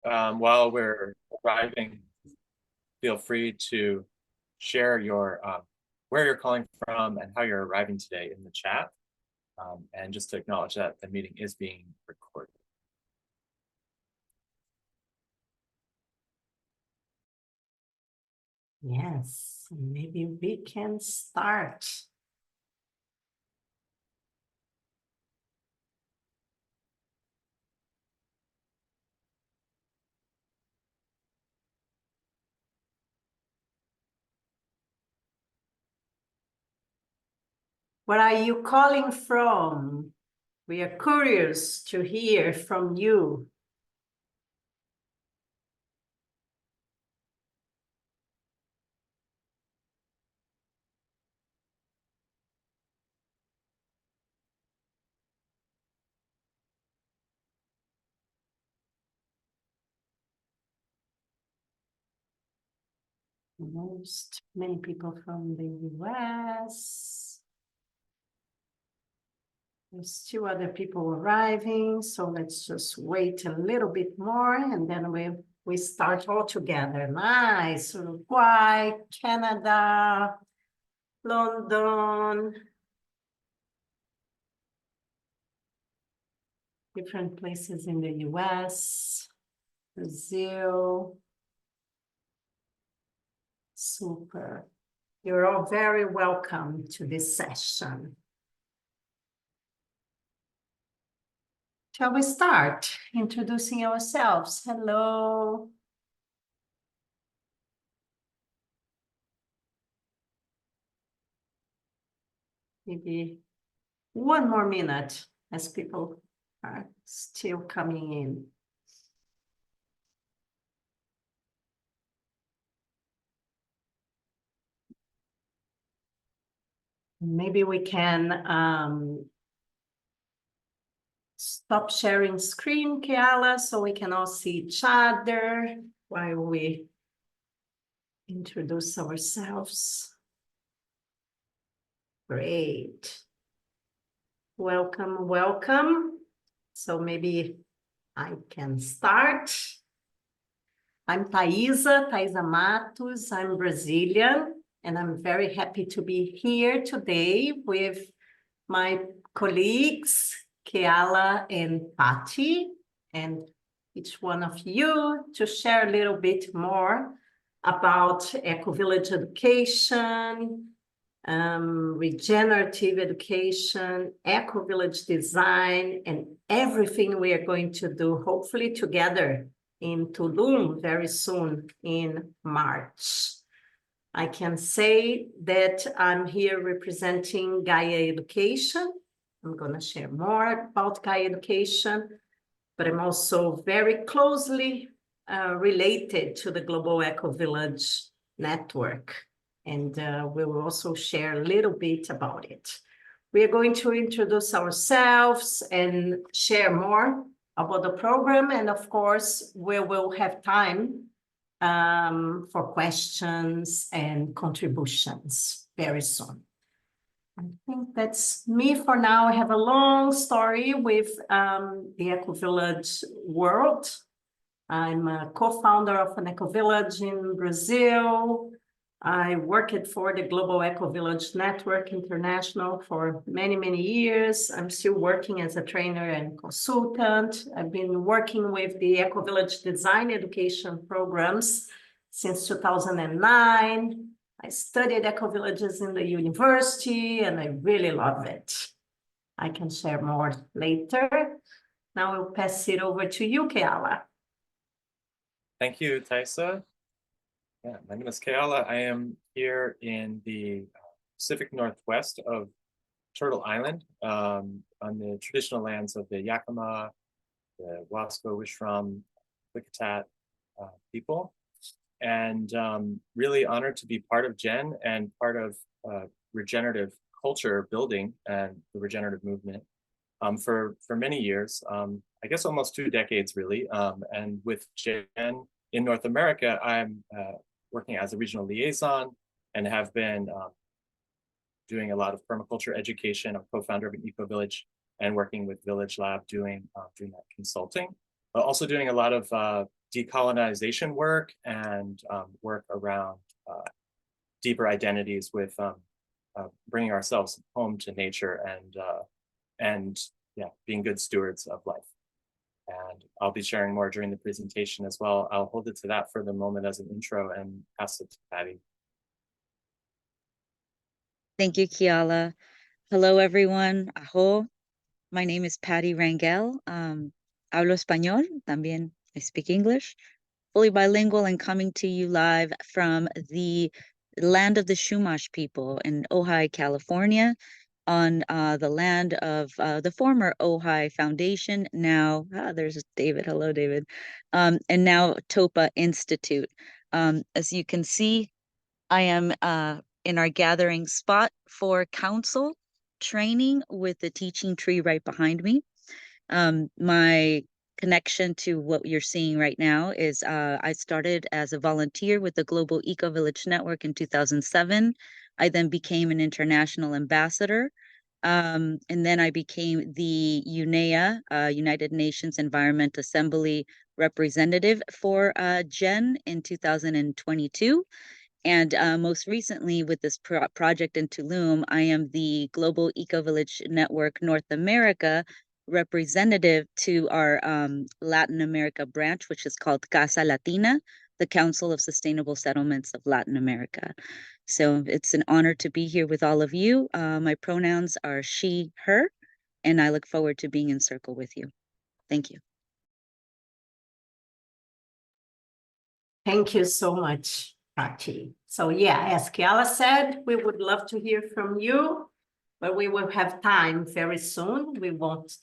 while we're arriving, feel free to share your where you're calling from and how you're arriving today in the chat. And just to acknowledge that the meeting is being recorded. Yes, maybe we can start. Where are you calling from? We are curious to hear from you. Many people from the US. There's two other people arriving, so let's just wait a little bit more and then we start all together. Nice. Uruguay, Canada, London, different places in the US, Brazil. Super. You're all very welcome to this session. Shall we start introducing ourselves? Hello. Maybe one more minute as people are still coming in. Maybe we can stop sharing screen, Keala, so we can all see each other while we introduce ourselves. Great. Welcome, welcome. So maybe I can start. I'm Thaisa Matos. I'm Brazilian, and I'm very happy to be here today with my colleagues, Keala and Patty, and each one of you to share a little bit more about Ecovillage education, regenerative education, Ecovillage design, and everything we are going to do, hopefully together in Tulum very soon in March. I can say that I'm here representing Gaia Education. I'm going to share more about Gaia Education, but I'm also very closely related to the Global Ecovillage Network, and we will also share a little bit about it. We are going to introduce ourselves and share more about the program, and of course, we will have time for questions and contributions very soon. I think that's me for now. I have a long story with the Ecovillage world. I'm a co-founder of an Ecovillage in Brazil. I worked for the Global Ecovillage Network International for many, many years. I'm still working as a trainer and consultant. I've been working with the Ecovillage Design Education programs since 2009. I studied Ecovillages in the university, and I really love it. I can share more later. Now I'll pass it over to you, Keala. Thank you, Thaisa. Yeah, my name is Keala. I am here in the Pacific Northwest of Turtle Island, on the traditional lands of the Yakima, the Wasco, Wishram, Klickitat people. And really honored to be part of GEN and part of regenerative culture building and the regenerative movement for many years, I guess almost 2 decades really. And with GEN in North America, I'm working as a regional liaison and have been doing a lot of permaculture education. I'm co-founder of an Ecovillage and working with Village Lab doing that consulting. Also doing a lot of decolonization work and work around deeper identities with bringing ourselves home to nature and yeah, being good stewards of life. And I'll be sharing more during the presentation as well. I'll hold it to that for the moment as an intro and pass it to Patty. Thank you, Kiala. Hello, everyone. Aho. My name is Patty Rangel. Hablo español. También I speak English. Fully bilingual and coming to you live from the land of the Chumash people in Ojai, California, on the land of the former Ojai Foundation. Now, there's David. Hello, David. And now Topa Institute. As you can see, I am in our gathering spot for council training with the teaching tree right behind me. My connection to what you're seeing right now is I started as a volunteer with the Global Ecovillage Network in 2007. I then became an international ambassador. And then I became the UNEA, United Nations Environment Assembly representative for ReGEN in 2022. And most recently with this project in Tulum, I am the Global Ecovillage Network North America representative to our Latin America branch, which is called Casa Latina, the Council of Sustainable Settlements of Latin America. So it's an honor to be here with all of you. My pronouns are she, her, and I look forward to being in circle with you. Thank you. Thank you so much, Patty. So yeah, as Kiala said, we would love to hear from you, but we will have time very soon. We want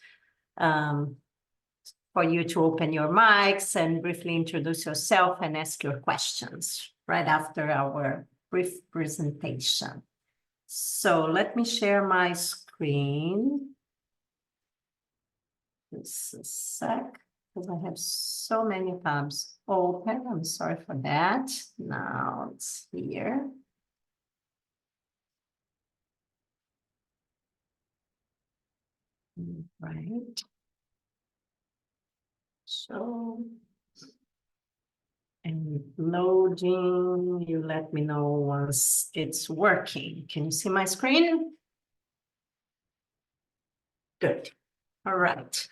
for you to open your mics and briefly introduce yourself and ask your questions right after our brief presentation. So let me share my screen. Just a sec, because I have so many tabs open. I'm sorry for that. Now it's here. Right. So, and loading, you let me know once it's working. Can you see my screen? Good. All right.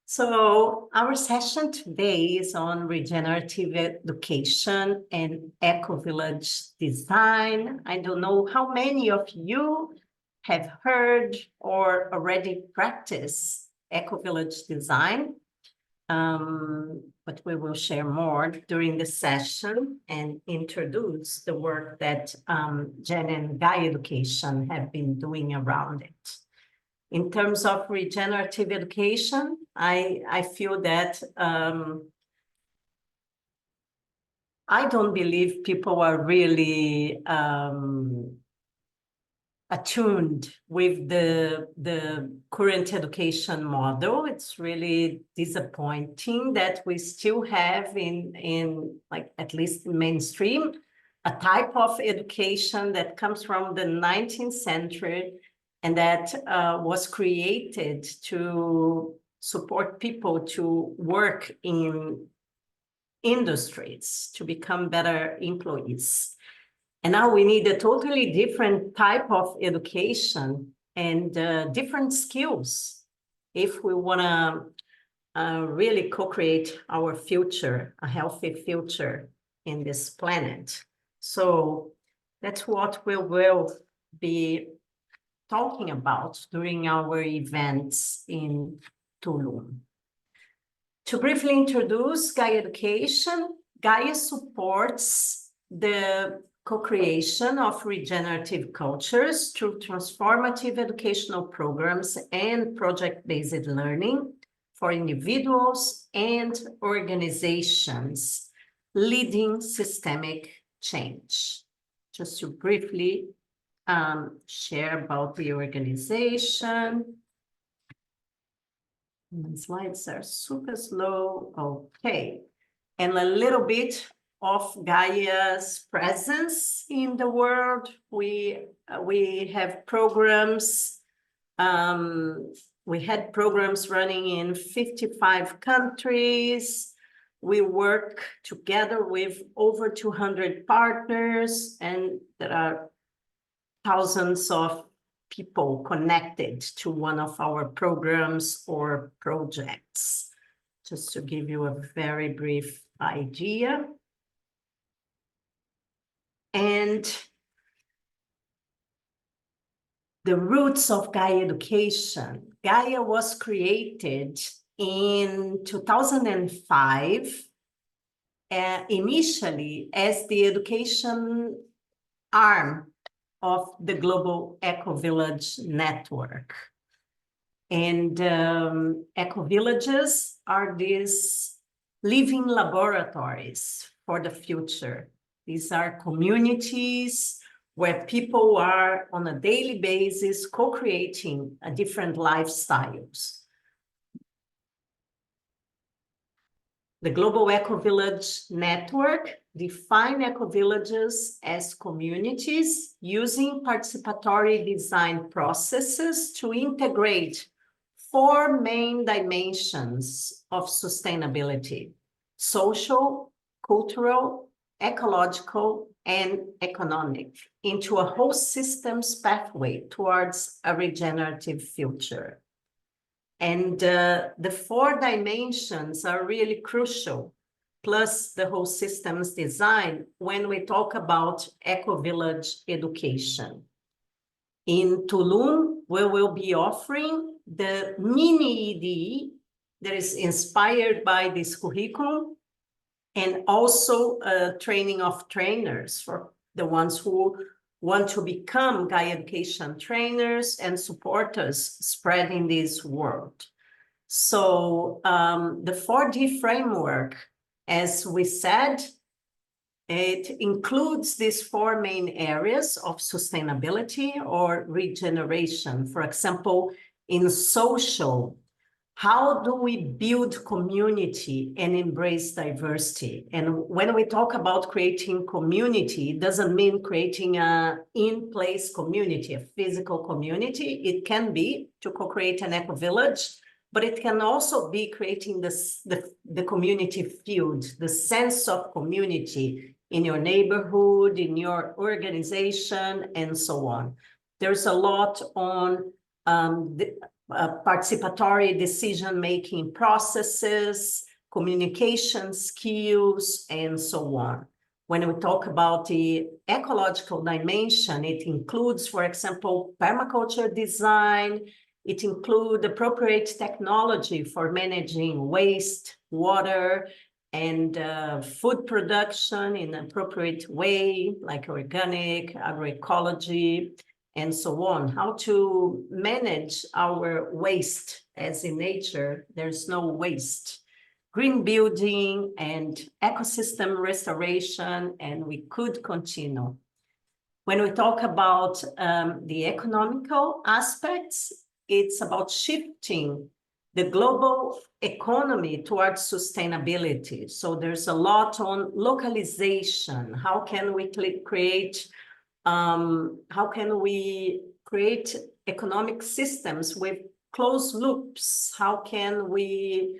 So our session today is on regenerative education and eco-village design. I don't know how many of you have heard or already practiced eco-village design, but we will share more during the session and introduce the work that Jen and Gaia Education have been doing around it. In terms of regenerative education, I feel that I don't believe people are really attuned with the current education model. It's really disappointing that we still have in like at least mainstream a type of education that comes from the 19th century and that was created to support people to work in industries, to become better employees. And now we need a totally different type of education and different skills if we want to really co-create our future, a healthy future in this planet. So that's what we will be talking about during our events in Tulum. To briefly introduce Gaia Education, Gaia supports the co-creation of regenerative cultures through transformative educational programs and project-based learning for individuals and organizations, leading systemic change. Just to briefly share about the organization. My slides are super slow. Okay. And a little bit of Gaia's presence in the world. We have programs. We had programs running in 55 countries. we work together with over 200 partners, and there are thousands of people connected to one of our programs or projects. Just to give you a very brief idea. And the roots of Gaia Education. Gaia was created in 2005, initially as the education arm of the global Ecovillage network. And Ecovillages are these living laboratories for the future. These are communities where people are on a daily basis co-creating different lifestyles. The Global Ecovillage Network defines ecovillages as communities using participatory design processes to integrate 4 main dimensions of sustainability: social, cultural, ecological, and economic, into a whole systems pathway towards a regenerative future. And the 4 dimensions are really crucial, plus the whole systems design, when we talk about Ecovillage education. In Tulum, we will be offering the mini-EDE that is inspired by this curriculum, and also training of trainers for the ones who want to become Gaia Education trainers and support us spreading this world. So the 4D framework, as we said, it includes these 4 main areas of sustainability or regeneration. For example, in social, how do we build community and embrace diversity? And when we talk about creating community, it doesn't mean creating an in-place community, a physical community. It can be to co-create an eco-village, but it can also be creating the community field, the sense of community in your neighborhood, in your organization, and so on. There's a lot on participatory decision-making processes, communication skills, and so on. When we talk about the ecological dimension, it includes, for example, permaculture design. It includes appropriate technology for managing waste, water, and food production in an appropriate way, like organic, agroecology, and so on. How to manage our waste, as in nature, there's no waste. Green building and ecosystem restoration, and we could continue. When we talk about the economical aspects, it's about shifting the global economy towards sustainability. So there's a lot on localization. How can we create economic systems with closed loops? How can we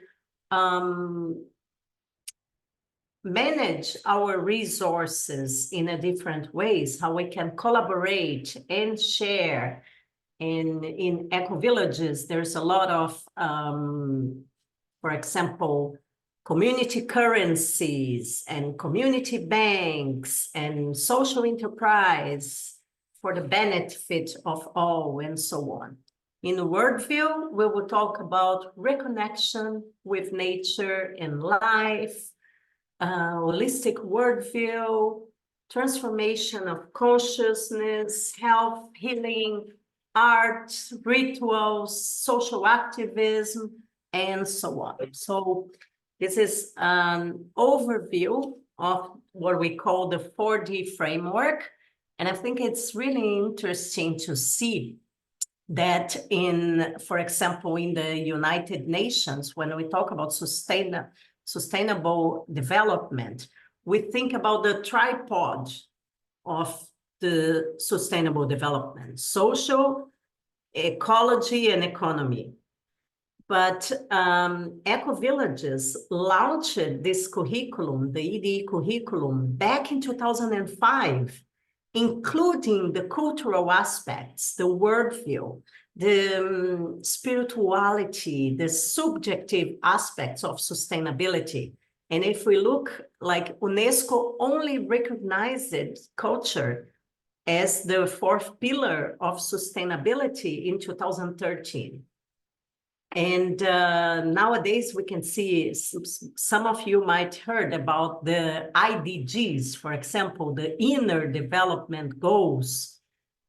manage our resources in a different ways? How we can collaborate and share. In eco-villages, there's a lot of, for example, community currencies and community banks and social enterprise for the benefit of all, and so on. In the worldview, we will talk about reconnection with nature and life, holistic worldview, transformation of consciousness, health, healing, art, rituals, social activism, and so on. So this is an overview of what we call the 4D framework. And I think it's really interesting to see that for example, in the United Nations, when we talk about sustainable development, we think about the tripod of the sustainable development: social, ecology, and economy. But Ecovillages launched this curriculum, the EDE curriculum, back in 2005, including the cultural aspects, the worldview, the spirituality, the subjective aspects of sustainability. And if we look, like UNESCO only recognized culture as the fourth pillar of sustainability in 2013. And nowadays we can see, some of you might heard about the IDGs, for example, the inner development goals.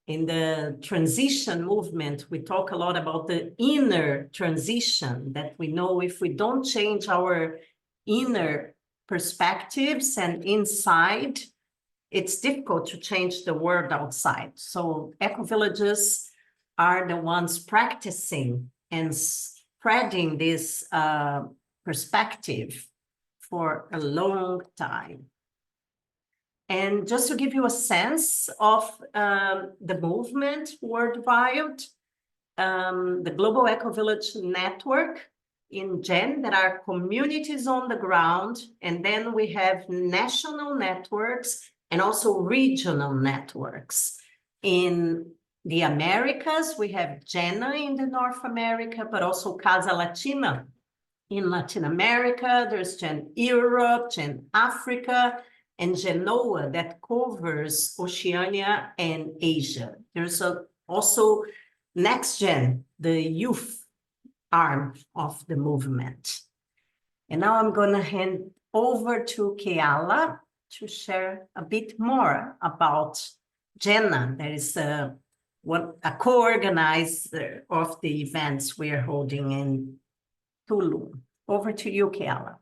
In the transition movement, we talk a lot about the inner transition, that we know if we don't change our inner perspectives and inside, it's difficult to change the world outside. So ecovillages are the ones practicing and spreading this perspective for a long time. And just to give you a sense of the movement worldwide, the Global Ecovillage Network in GEN, there are communities on the ground, and then we have national networks and also regional networks. In the Americas, we have GENA in the North America, but also Casa Latina in Latin America. There's GEN Europe, GEN Africa, and GENOA that covers Oceania and Asia. There's also NextGen, the youth arm of the movement. And now I'm going to hand over to Keala to share a bit more about GENA. That is a co-organizer of the events we are holding in Tulum. Over to you, Keala.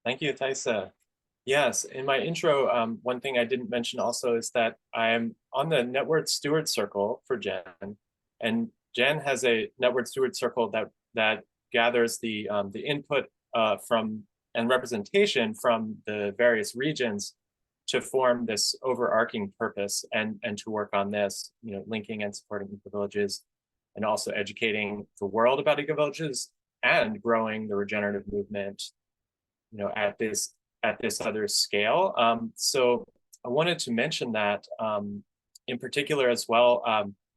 Thank you, Thaisa. Yes, in my intro, one thing I didn't mention also is that I am on the Network Steward Circle for GEN, and GEN has a Network Steward Circle that gathers the input from and representation from the various regions to form this overarching purpose and to work on this, linking and supporting ecovillages, and also educating the world about ecovillages and growing the regenerative movement, at this other scale. So I wanted to mention that in particular as well,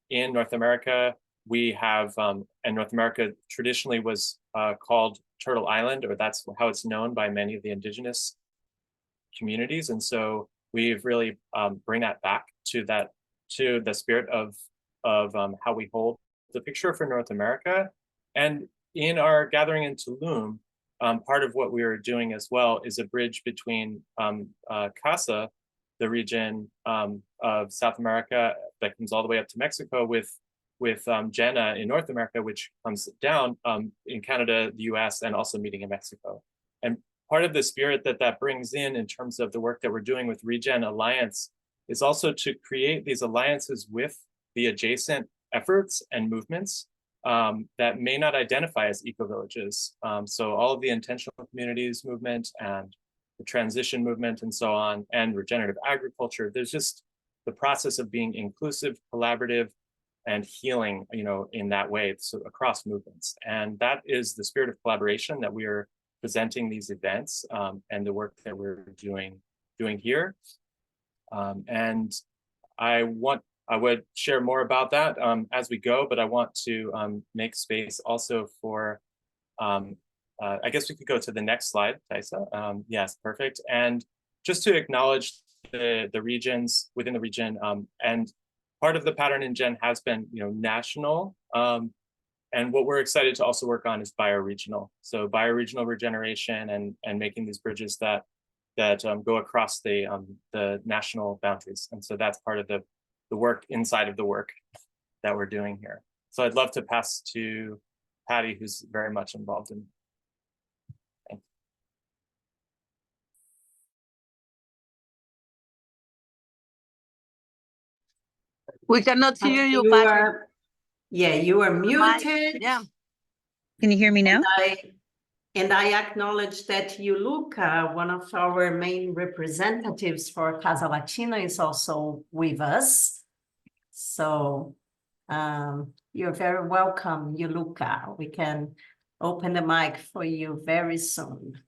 in North America, we have, and North America traditionally was called Turtle Island, or that's how it's known by many of the indigenous communities. And so we've really bring that back to the spirit of how we hold the picture for North America. And in our gathering in Tulum, part of what we are doing as well is a bridge between CASA, the region of South America that comes all the way up to Mexico, with GENA in North America, which comes down in Canada, the US, and also meeting in Mexico. And part of the spirit that brings in terms of the work that we're doing with ReGEN Alliance is also to create these alliances with the adjacent efforts and movements that may not identify as ecovillages. So all of the intentional communities movement and the transition movement and so on, and regenerative agriculture, there's just the process of being inclusive, collaborative, and healing, in that way, so across movements. And that is the spirit of collaboration that we are presenting these events and the work that we're doing here. And I would share more about that as we go, but I want to make space also for, I guess we could go to the next slide, Thaisa. Yes, perfect. And just to acknowledge the regions within the region, and part of the pattern in GEN has been, national. And what we're excited to also work on is bioregional. So bioregional regeneration and making these bridges that go across the national boundaries. And so that's part of the work inside of the work that we're doing here. So I'd love to pass to Patty, who's very much involved in. Thank you. We cannot hear you, Patty. You are muted. Yeah. Can you hear me now? And I acknowledge that Luca, one of our main representatives for Casa Latina, is also with us. So You're very welcome, Yuluka. We can open the mic for you very soon.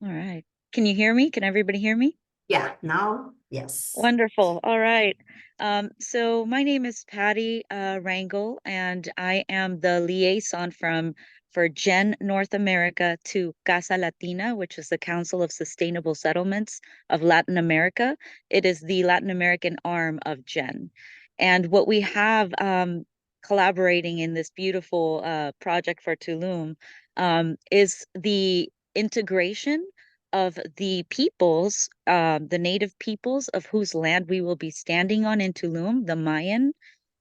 All right. Can you hear me? Can everybody hear me? Yeah, now, yes. Wonderful. All right. So my name is Patty Rangel, and I am the liaison for ReGEN North America to Casa Latina, which is the Council of Sustainable Settlements of Latin America. It is the Latin American arm of ReGEN. And what we have collaborating in this beautiful project for Tulum is the integration of the peoples, the native peoples of whose land we will be standing on in Tulum, the Mayan,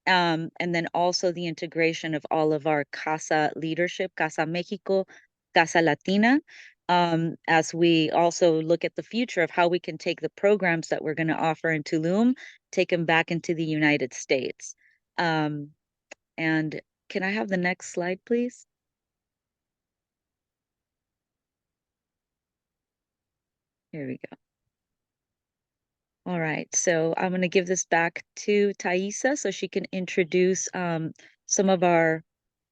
and then also the integration of all of our Casa leadership, Casa Mexico, Casa Latina, as we also look at the future of how we can take the programs that we're going to offer in Tulum, take them back into the United States. And can I have the next slide, please? Here we go. All right, so I'm going to give this back to Thaisa so she can introduce some of our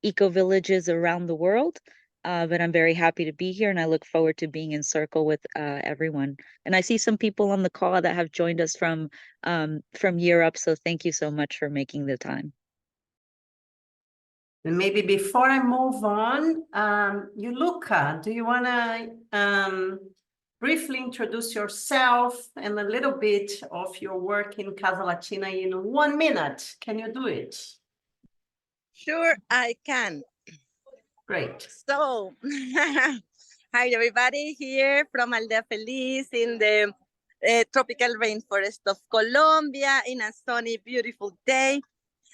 eco-villages around the world. But I'm very happy to be here and I look forward to being in circle with everyone. And I see some people on the call that have joined us from Europe, so thank you so much for making the time. And maybe before I move on, Yuluka, do you want to briefly introduce yourself and a little bit of your work in Casa Latina in 1 minute? Can you do it? Sure, I can. Great. So, hi everybody, here from Aldea Feliz in the tropical rainforest of Colombia in a sunny, beautiful day.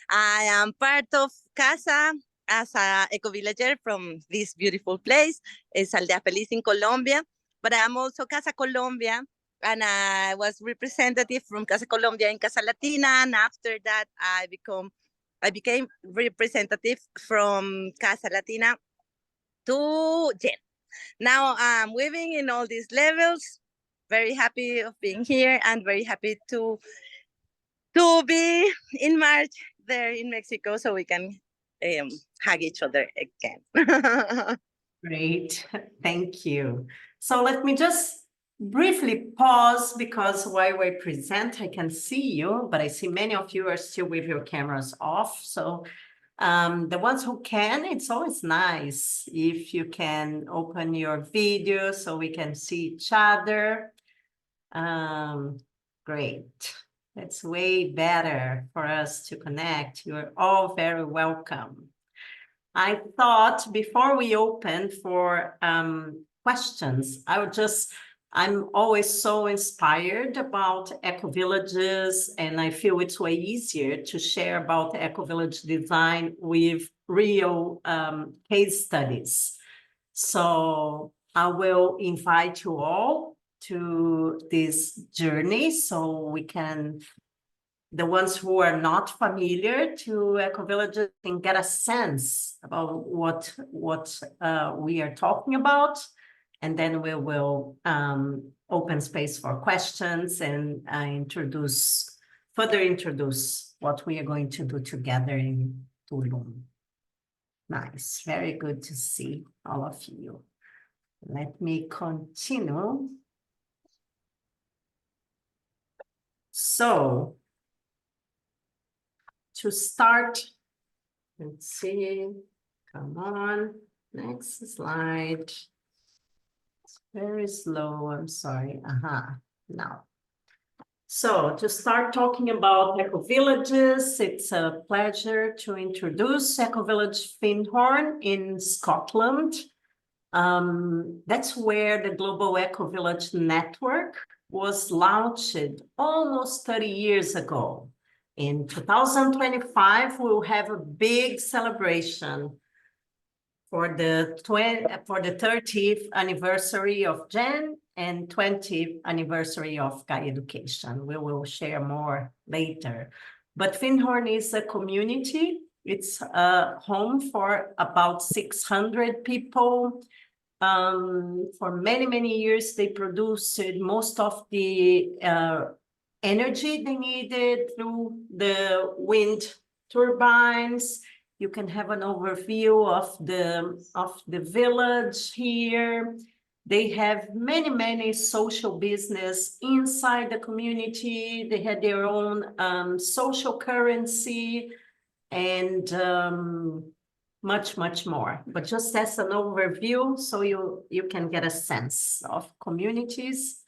I am part of Casa as a eco-villager from this beautiful place. It's Aldea Feliz in Colombia, but I'm also Casa Colombia, and I was representative from Casa Colombia in Casa Latina, and after that I became representative from Casa Latina to ReGEN. Now I'm living in all these levels, very happy of being here and very happy to be in March there in Mexico so we can hug each other again. Great, thank you. So let me just briefly pause because while we present, I can see you, but I see many of you are still with your cameras off. So the ones who can, it's always nice if you can open your video so we can see each other. Great. That's way better for us to connect. You're all very welcome. I thought before we open for questions, I'm always so inspired about eco-villages, and I feel it's way easier to share about eco-village design with real case studies. So I will invite you all to this journey so we can, the ones who are not familiar to eco-villages can get a sense about what we are talking about. And then we will open space for questions and further introduce what we are going to do together in Tulum. Nice, very good to see all of you. Let me continue. So, to start, let's see, come on, next slide. It's very slow, I'm sorry, now. So to start talking about eco-villages, it's a pleasure to introduce Ecovillage Findhorn in Scotland. That's where the Global Ecovillage Network was launched almost 30 years ago. In 2025, we'll have a big celebration for the 30th anniversary of ReGEN and 20th anniversary of Gaia Education. We will share more later. But Findhorn is a community. It's a home for about 600 people. For many, many years, they produced most of the energy they needed through the wind turbines. You can have an overview of the village here. They have many social business inside the community. They had their own social currency and much more. But just as an overview, so you can get a sense of communities.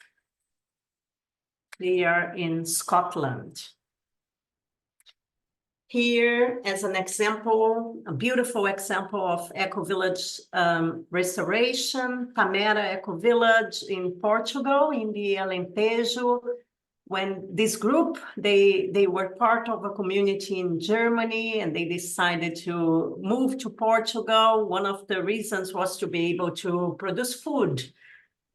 They are in Scotland. Here, as an example, a beautiful example of Ecovillage restoration, Tamera Ecovillage in Portugal, in the Alentejo. When this group, they were part of a community in Germany and they decided to move to Portugal. One of the reasons was to be able to produce food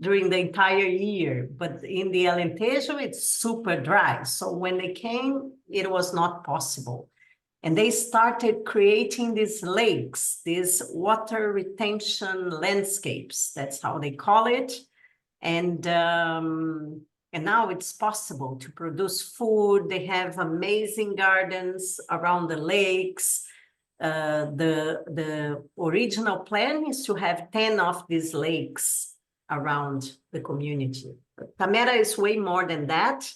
during the entire year. But in the Alentejo, it's super dry. So when they came, it was not possible. And they started creating these lakes, these water retention landscapes. That's how they call it. And now it's possible to produce food. They have amazing gardens around the lakes. The original plan is to have 10 of these lakes around the community. But Tamera is way more than that.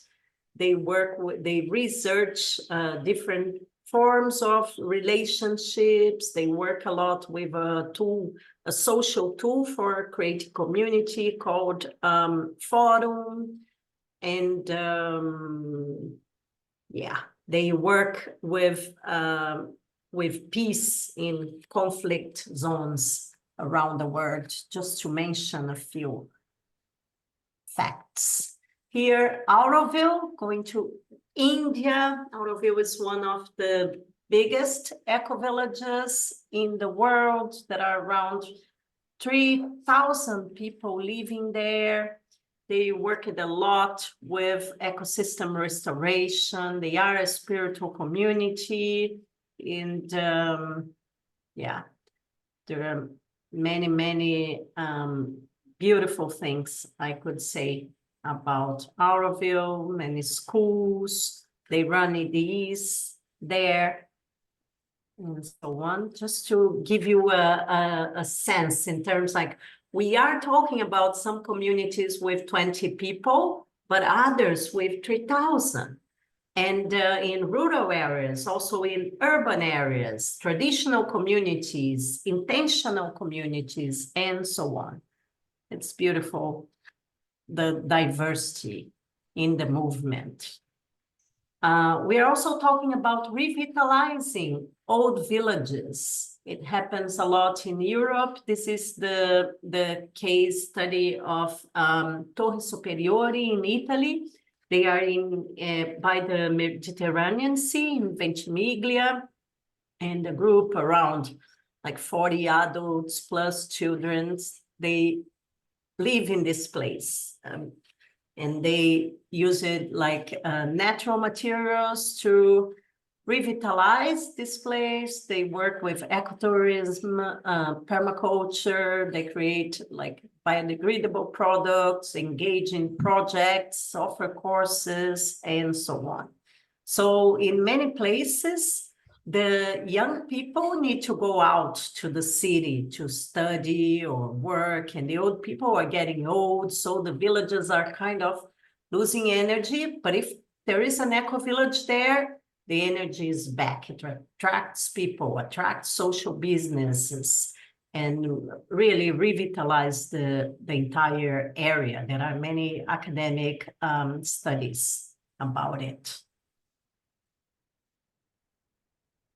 They research different forms of relationships. They work a lot with a social tool for creating community called Forum. And yeah, they work with peace in conflict zones around the world, just to mention a few facts. Here, Auroville, going to India. Auroville is one of the biggest eco-villages in the world. There are around 3,000 people living there. They work a lot with ecosystem restoration. They are a spiritual community. And yeah, there are many beautiful things I could say about Auroville, many schools. They run EDEs there and so on, just to give you a sense in terms like, we are talking about some communities with 20 people, but others with 3,000. And in rural areas, also in urban areas, traditional communities, intentional communities, and so on. It's beautiful, the diversity in the movement. We are also talking about revitalizing old villages. It happens a lot in Europe. This is the case study of Torre Superiore in Italy. They are by the Mediterranean Sea in Ventimiglia, and a group around like 40 adults plus children. They live in this place. And they use it like natural materials to revitalize this place. They work with ecotourism, permaculture. They create like biodegradable products, engage in projects, offer courses, and so on. So in many places, the young people need to go out to the city to study or work, and the old people are getting old, so the villages are kind of losing energy. But if there is an eco-village there, the energy is back. It attracts people, attracts social businesses, and really revitalize the entire area. There are many academic studies about it.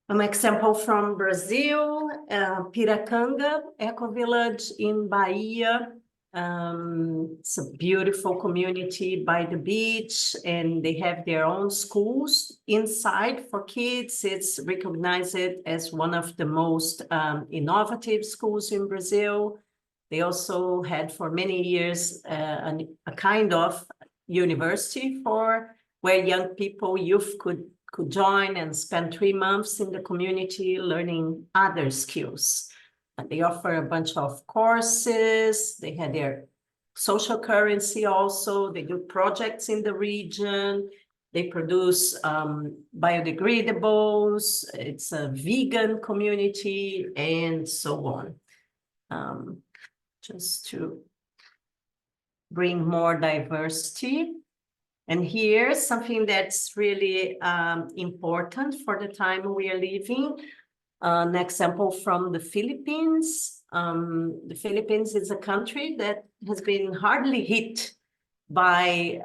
An example from Brazil, Piracanga Ecovillage in Bahia. It's a beautiful community by the beach, and they have their own schools inside for kids. It's recognized as one of the most innovative schools in Brazil. They also had for many years a kind of university for where young people, youth could join and spend 3 months in the community learning other skills. And they offer a bunch of courses. They had their social currency also. They do projects in the region. They produce biodegradables. It's a vegan community and so on. Just to bring more diversity. And here's something that's really important for the time we are living. An example from the Philippines. The Philippines is a country that has been hardly hit by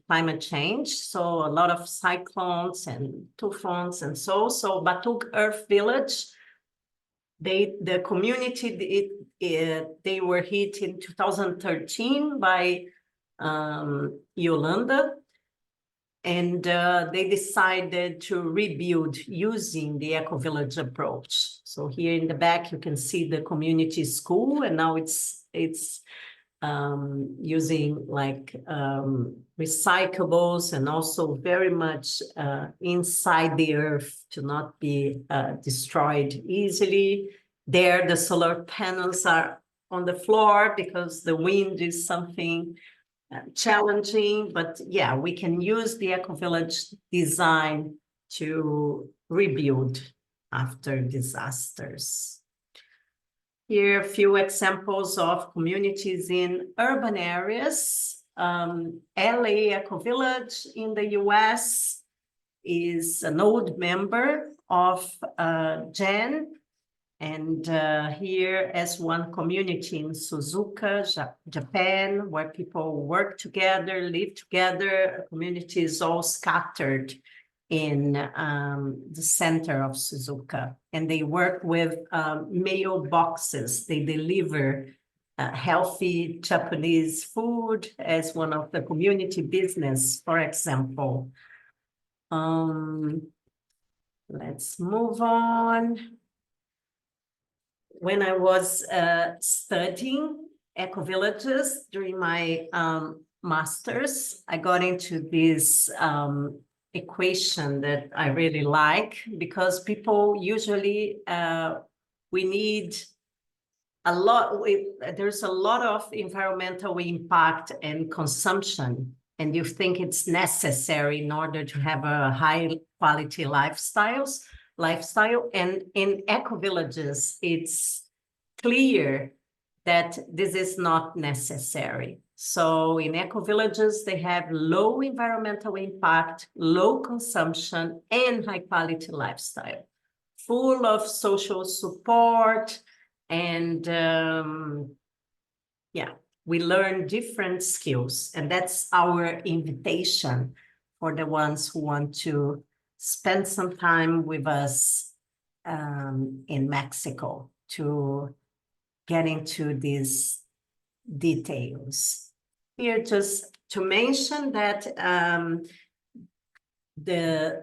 climate change. So a lot of cyclones and typhoons and so Batug Earth Village, the community, they were hit in 2013 by Yolanda, and they decided to rebuild using the Ecovillage approach. So here in the back, you can see the community school, and now it's using like recyclables and also very much inside the earth to not be destroyed easily. There, the solar panels are on the floor because the wind is something challenging, but yeah, we can use the Ecovillage design to rebuild after disasters. Here are a few examples of communities in urban areas. LA Ecovillage in the US is an old member of ReGEN. And here as one community in Suzuka, Japan, where people work together, live together, communities all scattered in the center of Suzuka. And they work with mailboxes. They deliver healthy Japanese food as one of the community business, for example. Let's move on. When I was studying Ecovillages during my master's, I got into this equation that I really like, because people usually, we need a lot, there's a lot of environmental impact and consumption, and you think it's necessary in order to have a high quality lifestyle. And in Ecovillages, it's clear that this is not necessary. So in Ecovillages, they have low environmental impact, low consumption, and high quality lifestyle, full of social support. And yeah, we learn different skills. And that's our invitation for the ones who want to spend some time with us in Mexico to get into these details. Here, just to mention that the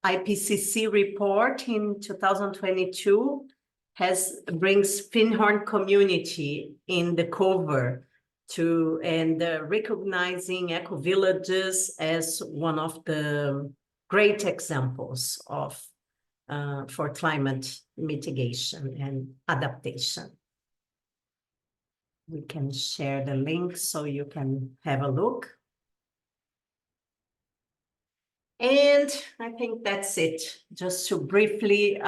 IPCC report in 2022 brings Finhorn community in the cover and recognizing Ecovillages as one of the great examples of for climate mitigation and adaptation. We can share the link so you can have a look. And I think that's it. Just to briefly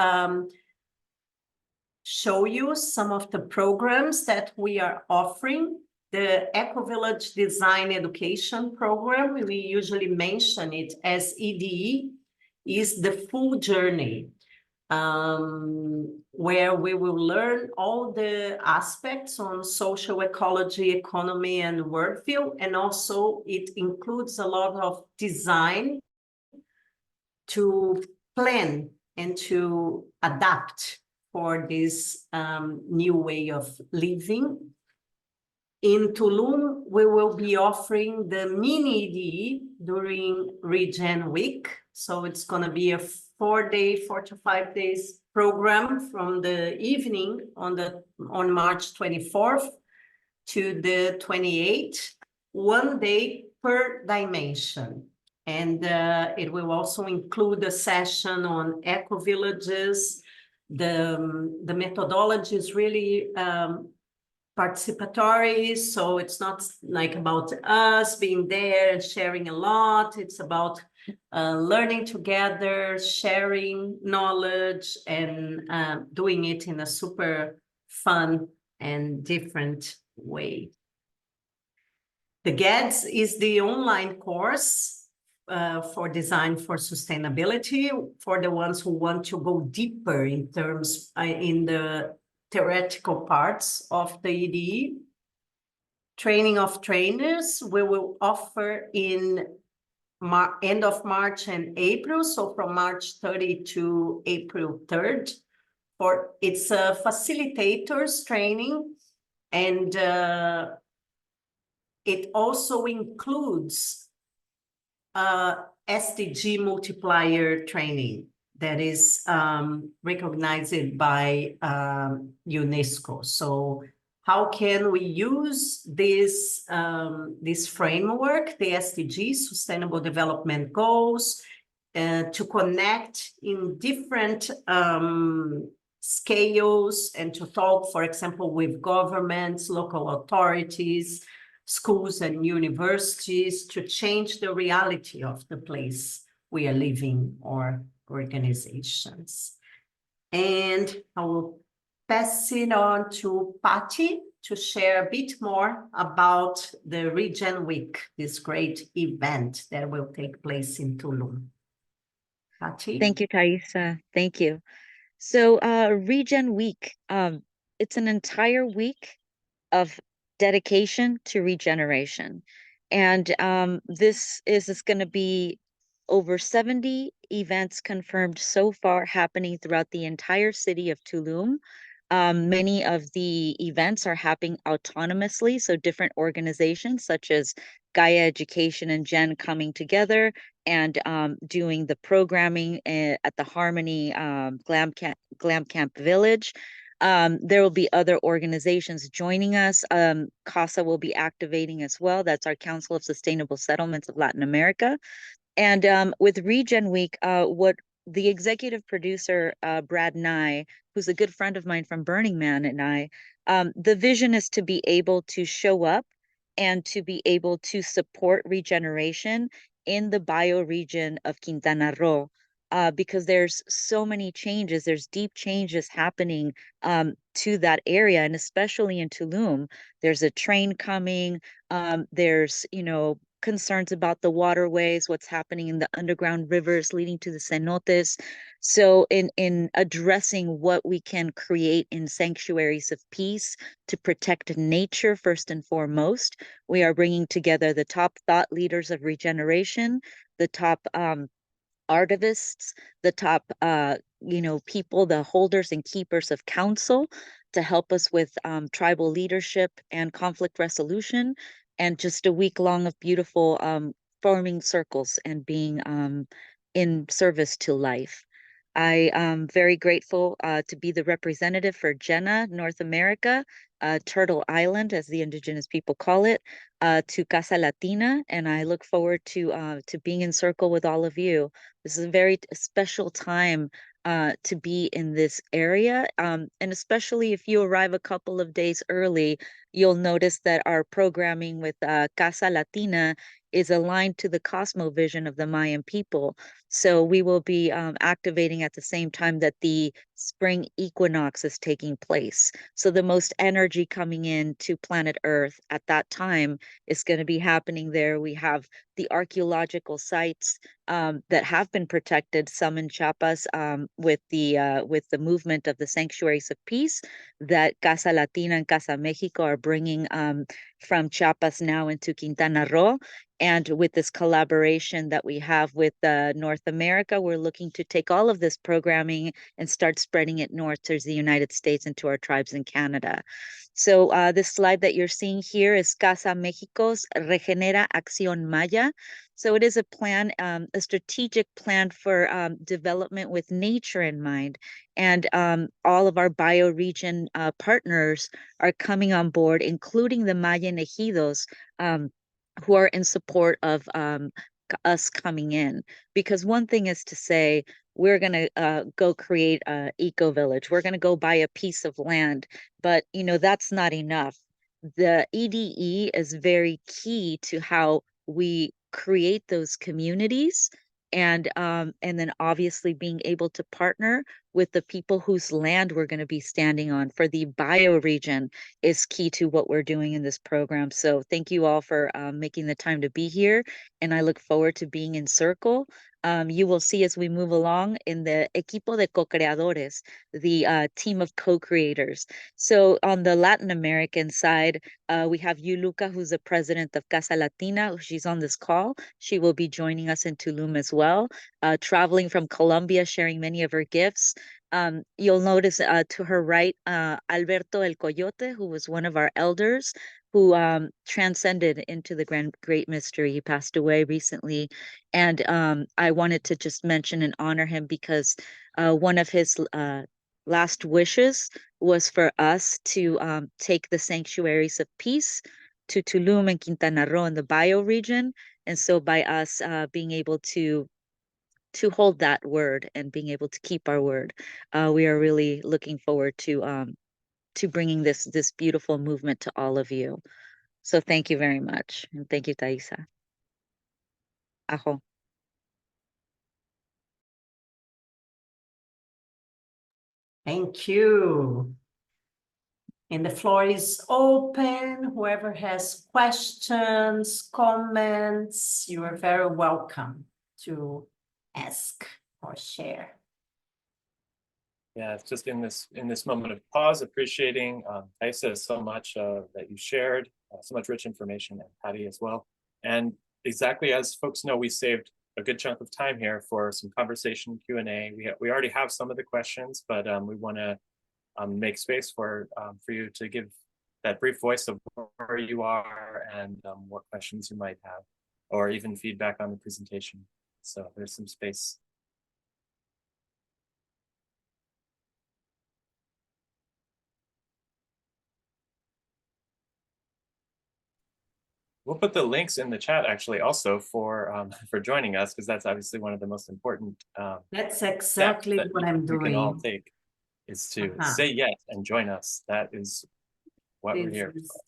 show you some of the programs that we are offering. The Ecovillage Design Education program, we usually mention it as EDE, is the full journey, where we will learn all the aspects on social ecology, economy, and worldview. And also it includes a lot of design to plan and to adapt for this new way of living. In Tulum, we will be offering the mini-EDE during ReGEN week. So it's going to be a 4 to 5 days program from the evening on March 24th to the 28th, 1 day per dimension. And it will also include a session on Ecovillages. The methodology is really participatory, so it's not like about us being there and sharing a lot. It's about learning together, sharing knowledge, and doing it in a super fun and different way. The GEDS is the online course for design for sustainability for the ones who want to go deeper in terms in the theoretical parts of the EDE. Training of trainers we will offer in end of March and April, so from March 30 to April 3rd. It's a facilitators training, and it also includes SDG multiplier training that is recognized by UNESCO. So how can we use this framework, the SDGs, Sustainable Development Goals, to connect in different scales and to talk, for example, with governments, local authorities, schools and universities to change the reality of the place we are living or organizations. And I will pass it on to Patty to share a bit more about the ReGEN Week, this great event that will take place in Tulum. Patty? Thank you, Thaisa. Thank you. So ReGEN Week, it's an entire week of dedication to regeneration. And this is going to be over 70 events confirmed so far happening throughout the entire city of Tulum. Many of the events are happening autonomously, so different organizations such as Gaia Education and ReGEN coming together and doing the programming at the Harmony Glam Camp Village. There will be other organizations joining us. CASA will be activating as well. That's our Council of Sustainable Settlements of Latin America. And with ReGEN Week, what the executive producer, Brad Nye, who's a good friend of mine from Burning Man, and the vision is to be able to show up and to be able to support regeneration in the bioregion of Quintana Roo. Because there's so many changes, there's deep changes happening to that area, and especially in Tulum. There's a train coming, there's, concerns about the waterways, what's happening in the underground rivers leading to the cenotes. So in addressing what we can create in sanctuaries of peace to protect nature first and foremost, we are bringing together the top thought leaders of regeneration, the top artivists, the top people, the holders and keepers of council, to help us with tribal leadership and conflict resolution, and just a week long of beautiful forming circles and being in service to life. I am very grateful to be the representative for JENA North America, Turtle Island, as the indigenous people call it, to Casa Latina, and I look forward to being in circle with all of you. This is a very special time to be in this area, and especially if you arrive a couple of days early, you'll notice that our programming with Casa Latina is aligned to the cosmovision of the Mayan people. So we will be activating at the same time that the spring equinox is taking place. So the most energy coming in to planet Earth at that time is going to be happening there. We have the archaeological sites that have been protected, some in Chiapas, with the movement of the sanctuaries of peace that Casa Latina and Casa Mexico are bringing from Chiapas now into Quintana Roo. And with this collaboration that we have with North America, we're looking to take all of this programming and start spreading it north towards the United States and to our tribes in Canada. So this slide that you're seeing here is Casa Mexico's Regenera Acción Maya. So it is a plan, a strategic plan for development with nature in mind. And all of our bioregion partners are coming on board, including the Mayan ejidos, who are in support of us coming in. Because one thing is to say, we're going to go create an eco-village. We're going to go buy a piece of land. But, that's not enough. the EDE is very key to how we create those communities, and then obviously being able to partner with the people whose land we're going to be standing on for the bioregion is key to what we're doing in this program. So thank you all for making the time to be here, and I look forward to being in Circle. You will see as we move along in the equipo de co-creadores, the team of co-creators. So on the Latin American side, we have Yuluka, who's the president of Casa Latina. She's on this call. She will be joining us in Tulum as well, traveling from Colombia, sharing many of her gifts. You'll notice to her right, Alberto El Coyote, who was one of our elders, who transcended into the great mystery. He passed away recently. And I wanted to just mention and honor him because one of his last wishes was for us to take the sanctuaries of peace to Tulum and Quintana Roo in the bioregion. And so by us being able to hold that word and being able to keep our word, we are really looking forward to bringing this beautiful movement to all of you. So thank you very much. And thank you, Thaisa. Aho. Thank you. And the floor is open. Whoever has questions, comments, you are very welcome to ask or share. Yeah, it's just in this moment of pause, appreciating Thaisa so much that you shared, so much rich information, and Patty as well. And exactly as folks know, we saved a good chunk of time here for some conversation, Q&A. We already have some of the questions, but we want to make space for you to give that brief voice of where you are and what questions you might have, or even feedback on the presentation. So there's some space. We'll put the links in the chat actually also for joining us, because that's obviously one of the most important That's exactly what I'm doing. We can all take is to say yes and join us. That is what we're here for.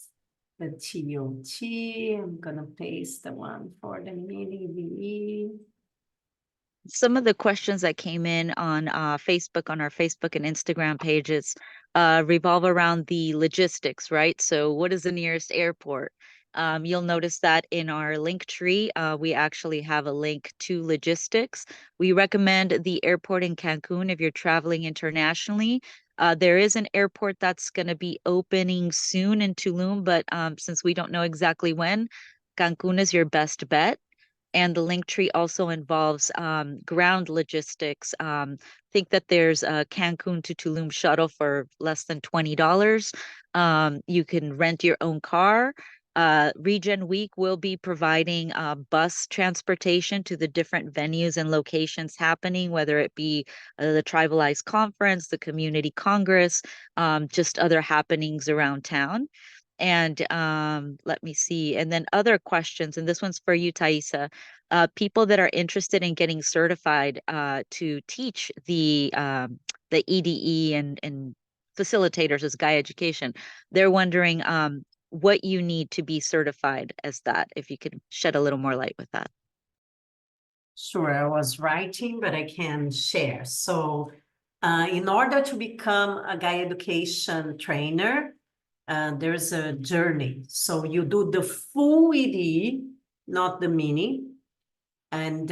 The TOT. I'm gonna paste the one for the mini-EDE. Some of the questions that came in on Facebook, on our Facebook and Instagram pages, revolve around the logistics, right? So what is the nearest airport? You'll notice that in our link tree, we actually have a link to logistics. We recommend the airport in Cancun if you're traveling internationally. There is an airport that's going to be opening soon in Tulum, but since we don't know exactly when, Cancun is your best bet. And the link tree also involves ground logistics. Think that there's a Cancun to Tulum shuttle for less than $20. You can rent your own car. ReGEN Week will be providing bus transportation to the different venues and locations happening, whether it be the Tribalized Conference, the Community Congress, just other happenings around town. And let me see. And then other questions, and this one's for you, Thaisa. People that are interested in getting certified to teach the EDE and facilitators as Gaia Education, they're wondering what you need to be certified as that, if you could shed a little more light with that. Sure, I was writing, but I can share. So in order to become a Gaia Education trainer, there's a journey. So you do the full EDE, not the mini. And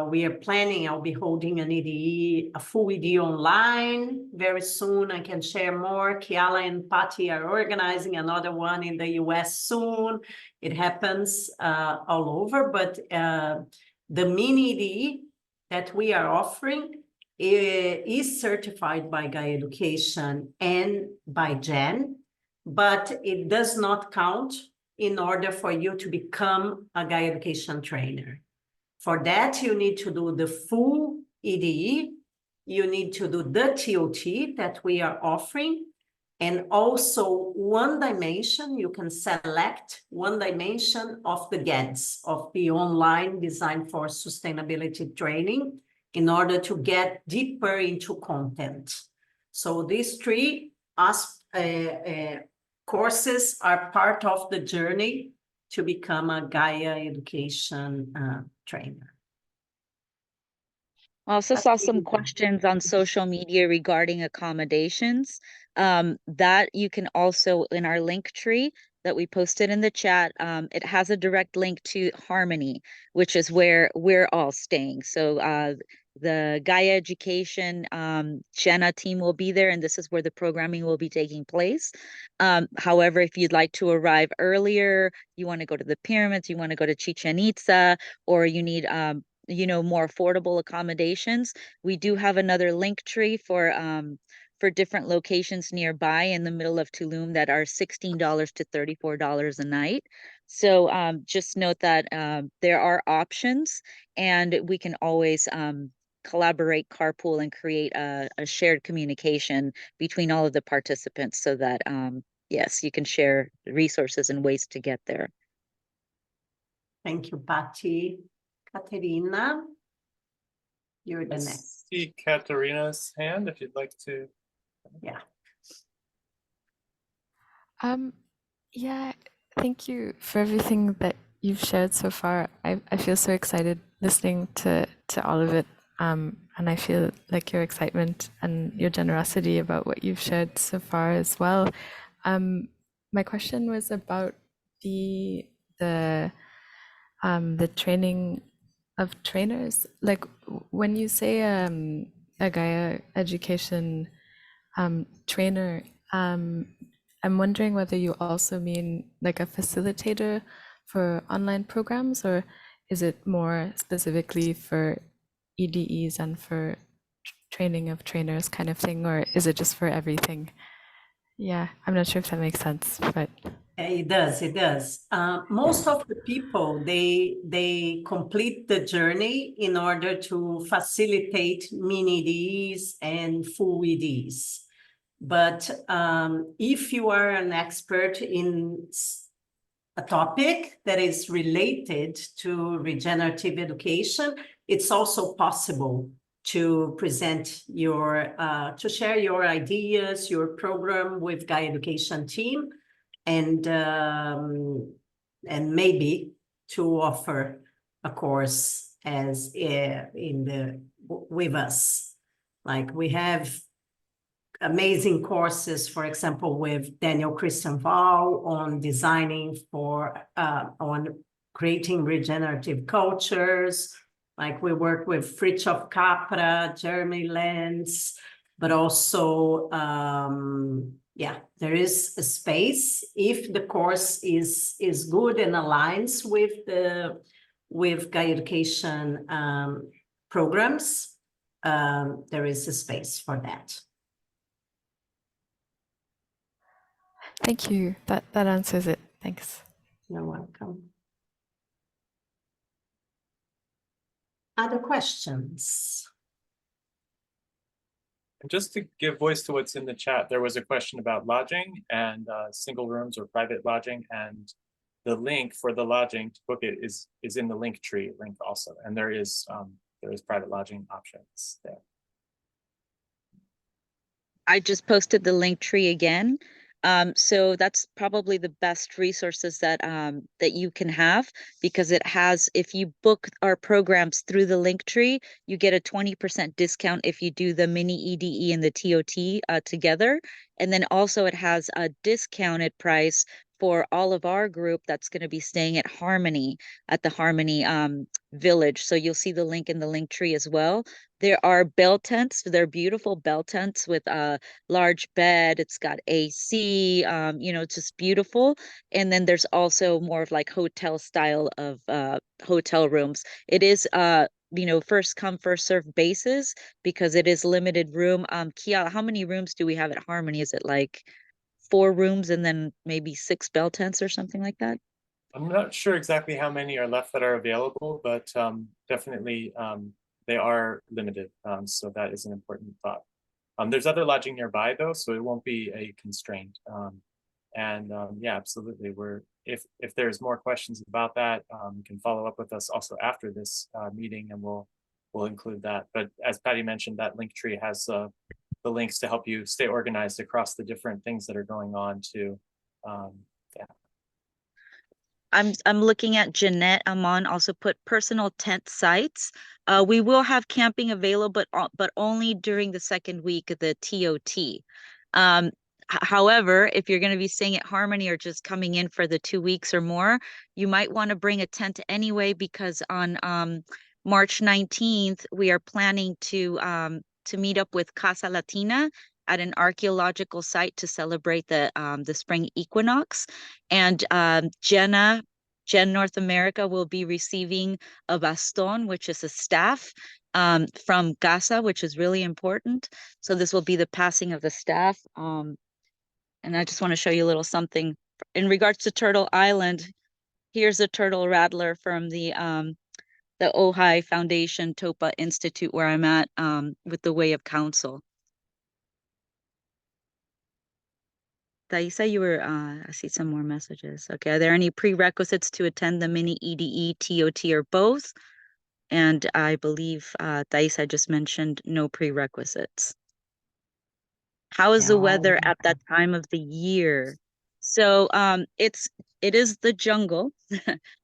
we are planning, I'll be holding an EDE, a full EDE online very soon. I can share more. Kiala and Patty are organizing another one in the US soon. It happens all over, but the mini-EDE that we are offering is certified by Gaia Education and by ReGEN, but it does not count in order for you to become a Gaia Education trainer. For that, you need to do the full EDE, you need to do the TOT that we are offering, and also one dimension, you can select one dimension of the GEDS, of the online Design for Sustainability training, in order to get deeper into content. So these three courses are part of the journey to become a Gaia education trainer. I also That's saw some really good. questions on social media regarding accommodations. That you can also, in our link tree that we posted in the chat, it has a direct link to Harmony, which is where we're all staying. So the Gaia Education Jenna team will be there, and this is where the programming will be taking place. However, if you'd like to arrive earlier, you want to go to the pyramids, you want to go to Chichen Itza, or you need more affordable accommodations, we do have another link tree for different locations nearby in the middle of Tulum that are $16 to $34 a night. So just note that there are options, and we can always collaborate, carpool, and create a shared communication between all of the participants so that yes, you can share resources and ways to get there. Thank you, Patty. Katerina, you're the I next. see Katerina's hand if you'd like to. Yeah. Yeah, thank you for everything that you've shared so far. I feel so excited listening to all of it. And I feel like your excitement and your generosity about what you've shared so far as well. My question was about the training of trainers. Like when you say a Gaia education trainer, I'm wondering whether you also mean like a facilitator for online programs, or is it more specifically for EDEs and for training of trainers kind of thing, or is it just for everything? Yeah, I'm not sure if that makes sense, but It does, it does. Most of the people, they complete the journey in order to facilitate mini-EDEs and full EDs. But if you are an expert in a topic that is related to regenerative education, it's also possible to present your, to share your ideas, your program with Gaia Education team, and maybe to offer a course as with us. Like we have amazing courses, for example, with Daniel Christian Val on designing on creating regenerative cultures. Like we work with Fritjof Capra, Jeremy Lenz, but also, yeah, there is a space if the course is good and aligns with Gaia Education programs. There is a space for that. thank you. That answers it. Thanks. You're welcome. Other questions? And just to give voice to what's in the chat, there was a question about lodging and single rooms or private lodging, and the link for the lodging to book it is in the link tree link also, and there is private lodging options there. I just posted the link tree again. So that's probably the best resources that that you can have, because it has, if you book our programs through the link tree, you get a 20% discount if you do the mini-EDE and the TOT together. And then also it has a discounted price for all of our group that's going to be staying at Harmony, at the Harmony Village. So you'll see the link in the link tree as well. There are bell tents. They're beautiful bell tents with a large bed. It's got AC, it's just beautiful. And then there's also more of like hotel style of hotel rooms. It is first come, first serve basis, because it is limited room. Kia, how many rooms do we have at Harmony? Is it like 4 rooms and then maybe 6 bell tents or something like that? I'm not sure exactly how many are left that are available, but definitely they are limited. So that is an important thought. There's other lodging nearby though, so it won't be a constraint. Yeah, absolutely. If there's more questions about that, you can follow up with us also after this meeting, and we'll include that. But as Patty mentioned, that link tree has the links to help you stay organized across the different things that are going on to Yeah. I'm looking at Jeanette Amon also put personal tent sites. We will have camping available, but only during the second week of the TOT. However, if you're going to be staying at Harmony or just coming in for the 2 weeks or more, you might want to bring a tent anyway, because on March 19th, we are planning to meet up with Casa Latina at an archaeological site to celebrate the spring equinox. And Gen North America will be receiving a baston, which is a staff from Casa, which is really important. So this will be the passing of the staff. And I just want to show you a little something in regards to Turtle Island. Here's a turtle rattler from the Ojai Foundation Topa Institute, where I'm at with the Way of Counsel. Thaisa, you were, I see some more messages. Okay, are there any prerequisites to attend the mini-EDE, TOT, or both? And I believe Thaisa just mentioned no prerequisites. How is the weather at that time of the year? So it is the jungle.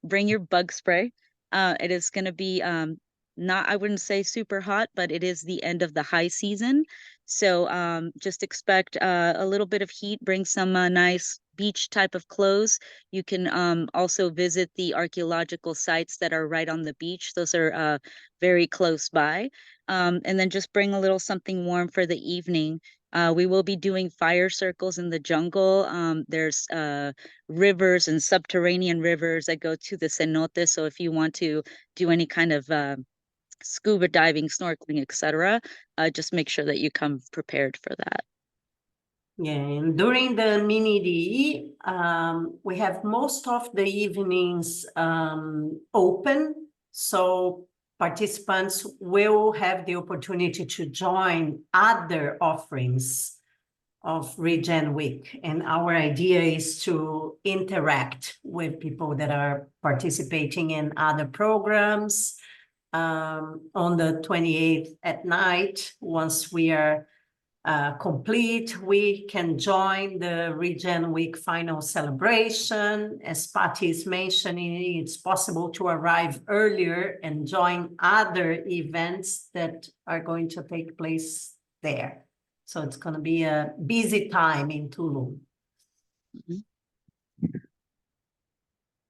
Bring your bug spray. It is going to be not, I wouldn't say super hot, but it is the end of the high season. So just expect a little bit of heat. Bring some nice beach type of clothes. You can also visit the archaeological sites that are right on the beach. Those are very close by. And then just bring a little something warm for the evening. We will be doing fire circles in the jungle. There's rivers and subterranean rivers that go to the cenote. So if you want to do any kind of scuba diving, snorkeling, etc., just make sure that you come prepared for that. Yeah, and during the mini-EDE, we have most of the evenings open, so participants will have the opportunity to join other offerings of ReGEN Week. And our idea is to interact with people that are participating in other programs. On the 28th at night, once we are complete, we can join the ReGEN Week final celebration. As Patty is mentioning, it's possible to arrive earlier and join other events that are going to take place there. So it's going to be a busy time in Tulum.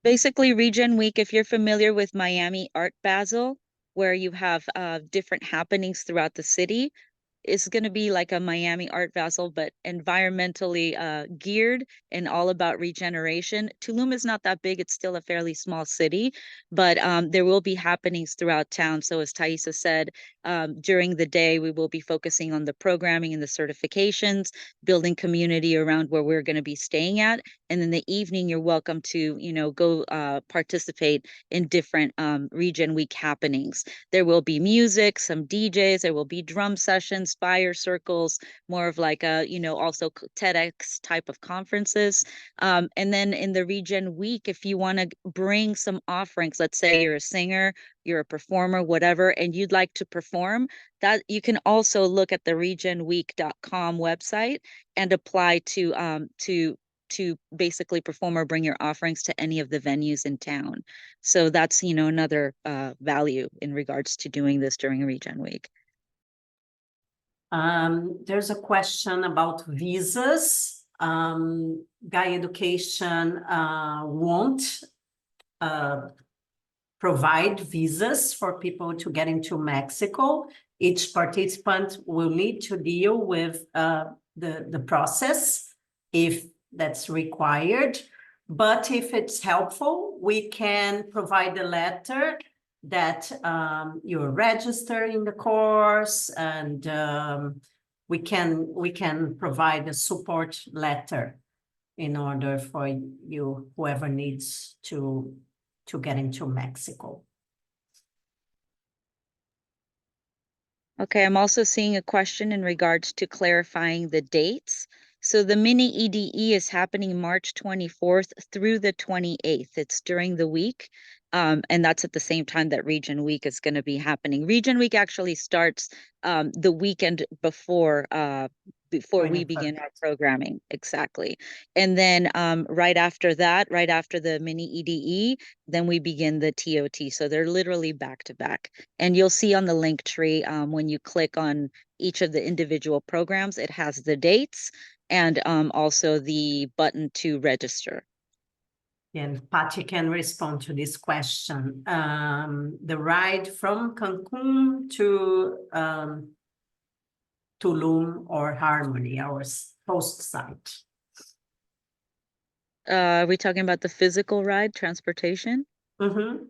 Basically, ReGEN Week, if you're familiar with Miami Art Basel, where you have different happenings throughout the city, it's going to be like a Miami Art Basel, but environmentally geared and all about regeneration. Tulum is not that big. It's still a fairly small city, but there will be happenings throughout town. So as Thaisa said, during the day, we will be focusing on the programming and the certifications, building community around where we're going to be staying at. And in the evening, you're welcome to, go participate in different ReGEN Week happenings. There will be music, some DJs, there will be drum sessions, fire circles, more of like a, also TEDx type of conferences. And then in the ReGEN Week, if you want to bring some offerings, let's say you're a singer, you're a performer, whatever, and you'd like to perform, that you can also look at the regenweek.com website and apply to basically perform or bring your offerings to any of the venues in town. So that's, another value in regards to doing this during ReGEN Week. There's a question about visas. Gaia Education won't provide visas for people to get into Mexico. Each participant will need to deal with the process if that's required. But if it's helpful, we can provide a letter that you're registered in the course, and we can provide a support letter in order for you, whoever needs to get into Mexico. Okay, I'm also seeing a question in regards to clarifying the dates. So the mini-EDE is happening March 24th through the 28th. It's during the week. And that's at the same time that ReGEN Week is going to be happening. ReGEN Week actually starts the weekend before before we 21st. begin our programming. Exactly. And then right after that, right after the mini-EDE, then we begin the TOT. So they're literally back to back. And you'll see on the link tree when you click on each of the individual programs, it has the dates and also the button to register. And Patty can respond to this question. The ride from Cancun to Tulum or Harmony, our host site. Are we talking about the physical ride, transportation? Mm-hmm.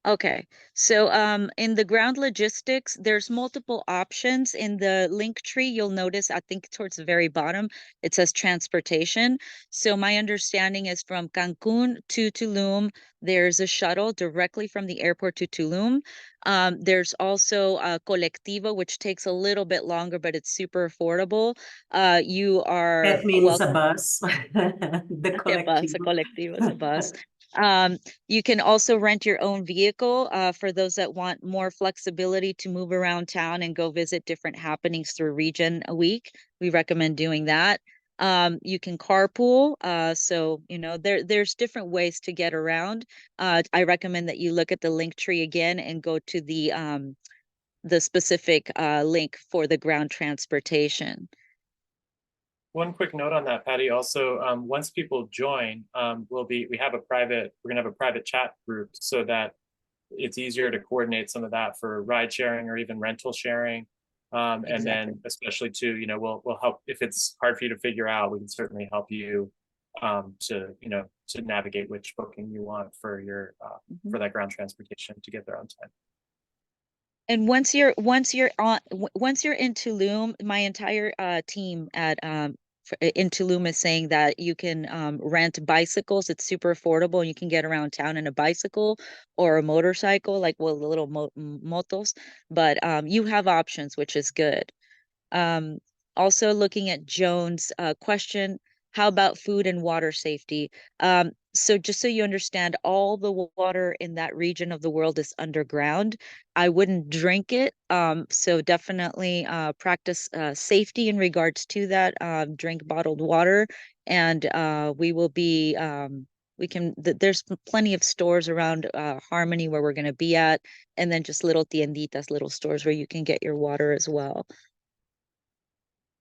Okay, so in the ground logistics, there's multiple options. In the link tree, you'll notice, I think towards the very bottom, it says transportation. So my understanding is from Cancun to Tulum, there's a shuttle directly from the airport to Tulum. There's also a colectivo, which takes a little bit longer, but it's super affordable. You are That means welcome. a bus. The A bus, a collective. colectivo is a bus. You can also rent your own vehicle for those that want more flexibility to move around town and go visit different happenings through ReGEN a week. We recommend doing that. You can carpool. So, you know, there's different ways to get around. I recommend that you look at the link tree again and go to the specific link for the ground transportation. One quick note on that, Patty. Also, once people join, we're gonna have a private chat group so that it's easier to coordinate some of that for ride sharing or even rental sharing. And then especially too, you know, we'll help if it's hard for you to figure out, we can certainly help you to navigate which booking you want for your for that ground transportation to get there on time. And once you're in Tulum, my entire team at in Tulum is saying that you can rent bicycles. It's super affordable. You can get around town in a bicycle or a motorcycle, like the little motos. But you have options, which is good. Also looking at Joan's question, how about food and water safety? So just so you understand, all the water in that region of the world is underground. I wouldn't drink it. So definitely practice safety in regards to that. Drink bottled water, and we will be. There's plenty of stores around Harmony where we're going to be at, and then just little tienditas, little stores where you can get your water as well.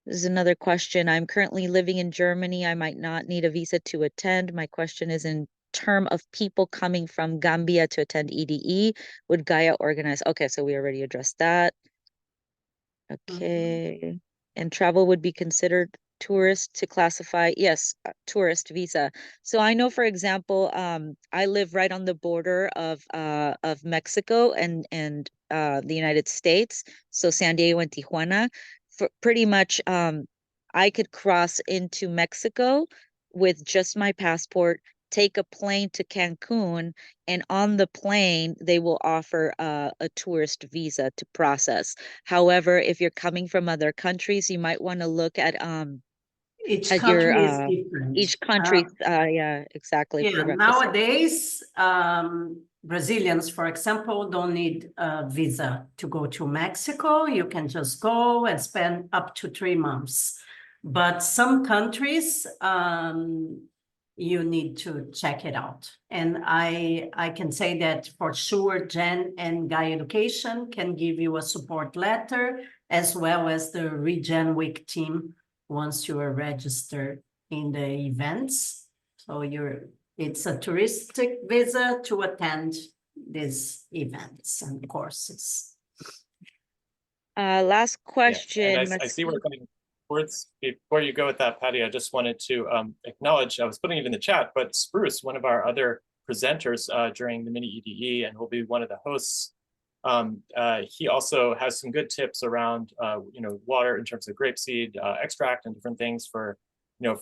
This is another question. I'm currently living in Germany. I might not need a visa to attend. My question is in term of people coming from Gambia to attend EDE. Would Gaia organize? Okay, so we already addressed that. Okay. And travel would be considered tourist to classify. Yes, tourist visa. So I know, for example, I live right on the border of Mexico and the United States. So San Diego and Tijuana. Pretty much I could cross into Mexico with just my passport, take a plane to Cancun, and on the plane they will offer a tourist visa to process. However, if you're coming from other countries, you might want to look at Each your country is different. each country yeah, exactly. Yeah, nowadays, Brazilians, for example, don't need a visa to go to Mexico. You can just go and spend up to 3 months. But some countries, you need to check it out. And I can say that for sure, Jen and Gaia Education can give you a support letter, as well as the ReGen Week team once you are registered in the events. So it's a touristic visa to attend these events and courses. Last question. Yeah, and I see we're coming towards, before you go with that, Patty, I just wanted to acknowledge, I was putting it in the chat, but Spruce, one of our other presenters during the mini-EDE and will be one of the hosts, he also has some good tips around water in terms of grapeseed extract and different things for